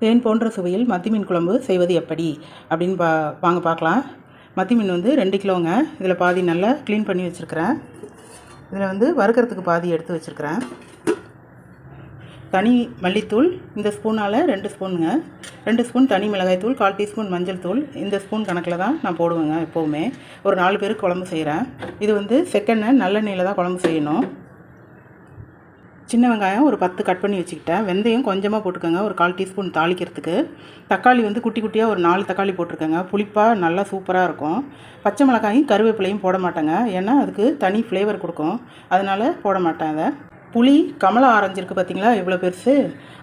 தேன் போன்ற சுவையில் மத்தி மீன் குழம்பு செய்வது எப்படி அப்படின்னு வாங்க பார்க்கலாம். மத்தி மீன் வந்து 2 கிலோங்க. இதில் பாதி நல்லா க்ளீன் பண்ணி வச்சுருக்கிறேன். இதில் வந்து வறுக்கிறதுக்கு பாதி எடுத்து வச்சுருக்கிறேன். தனி மல்லித்தூள் இந்த ஸ்பூனால் 2 ஸ்பூனுங்க. 2 ஸ்பூன் தனி மிளகாய்த்தூள், 1/4 டீஸ்பூன் மஞ்சள் தூள். இந்த ஸ்பூன் கணக்கில் தான் நான் போடுவேங்க எப்போவுமே. ஒரு 4 பேருக்கு குழம்பு செய்கிறேன். இது வந்து செக்கெண்ணெய் நல்லெண்ணெயில் தான் குழம்பு செய்யணும். சின்ன வெங்காயம் ஒரு 10 கட் பண்ணி வச்சுக்கிட்டேன். வெந்தயம் கொஞ்சமாக போட்டுக்கோங்க, ஒரு 1/4 டீஸ்பூன் தாளிக்கிறதுக்கு. தக்காளி வந்து குட்டி குட்டியாக ஒரு 4 தக்காளி போட்டிருக்கேங்க. புளிப்பாக நல்லா சூப்பராக இருக்கும். பச்சை மிளகாயும் கருவேப்பிலையும் போட மாட்டேங்க, ஏன்னா அதுக்கு தனி ஃப்ளேவர் கொடுக்கும். அதனால் போட மாட்டேன். அதை புளி கமலா ஆரஞ்சு இருக்குது பார்த்தீங்களா, இவ்வளோ பெருசு,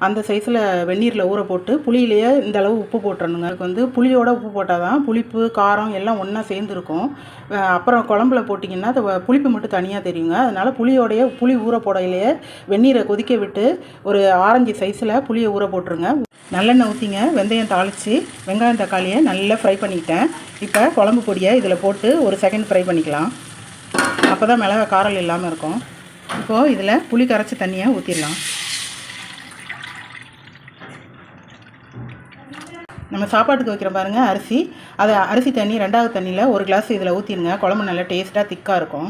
அந்த சைஸில் வெந்நீரில் ஊற போட்டு புளியிலேயே இந்த அளவு உப்பு போட்டுறணுங்க. அதுக்கு வந்து புளியோட உப்பு போட்டால் தான் புளிப்பு காரம் எல்லாம் ஒன்றா சேர்ந்துருக்கும். அப்புறம் குழம்புல போட்டிங்கன்னா அது புளிப்பு மட்டும் தனியாக தெரியுங்க. அதனால் புளி ஊற போடையிலேயே வெந்நீரை கொதிக்க விட்டு ஒரு ஆரஞ்சு சைஸில் புளியை ஊற போட்டுருங்க. நல்லெண்ணெய் ஊற்றிங்க. வெந்தயம் தாளித்து வெங்காயம் தக்காளியை நல்லா ஃப்ரை பண்ணிக்கிட்டேன். இப்போ குழம்பு பொடியை இதில் போட்டு ஒரு செகண்ட் ஃப்ரை பண்ணிக்கலாம். அப்போ தான் மிளகா காரம் இல்லாமல் இருக்கும். இப்போது இதில் புளி கரைச்சி தண்ணியை ஊற்றிடலாம். நம்ம சாப்பாட்டுக்கு வைக்கிற பாருங்கள் அரிசி, அதை அரிசி தண்ணி 2வது தண்ணியில் 1 கிளாஸ் இதில் ஊற்றிடுங்க. குழம்பு நல்லா டேஸ்ட்டாக திக்காக இருக்கும்.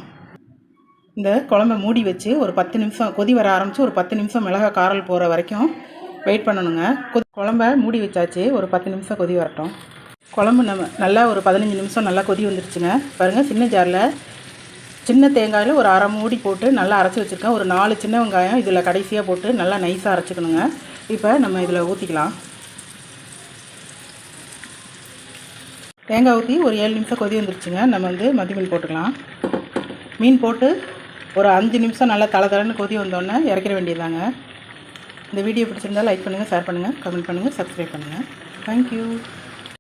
இந்த குழம்பை மூடி வச்சு ஒரு 10 நிமிஷம் கொதி வர ஆரம்பித்து ஒரு 10 நிமிஷம் மிளகா காரல் போகிற வரைக்கும் வெயிட் பண்ணணுங்க. குழம்பை மூடி வச்சாச்சு, ஒரு 10 நிமிஷம் கொதி வரட்டும். குழம்பு நல்லா ஒரு 15 நிமிஷம் நல்லா கொதி வந்துருச்சுங்க. பாருங்கள், சின்ன ஜாரில் சின்ன தேங்காயில் ஒரு 1/2 மூடி போட்டு நல்லா அரைச்சி வச்சுருக்கேன். ஒரு 4 சின்ன வெங்காயம் இதில் கடைசியாக போட்டு நல்லா நைஸாக அரைச்சிக்கணுங்க. இப்போ நம்ம இதில் ஊற்றிக்கலாம். தேங்காய் ஊற்றி ஒரு 7 நிமிஷம் கொதி வந்துருச்சுங்க. நம்ம வந்து மத்தி மீன் போட்டுக்கலாம். மீன் போட்டு ஒரு 5 நிமிஷம் நல்லா தளன்னு கொதி வந்தோடனே இறக்கிற வேண்டியதாங்க. இந்த வீடியோ பிடிச்சிருந்தால் லைக் பண்ணுங்கள், ஷேர் பண்ணுங்கள், கமெண்ட் பண்ணுங்கள், சப்ஸ்கிரைப் பண்ணுங்கள். தேங்க்யூ.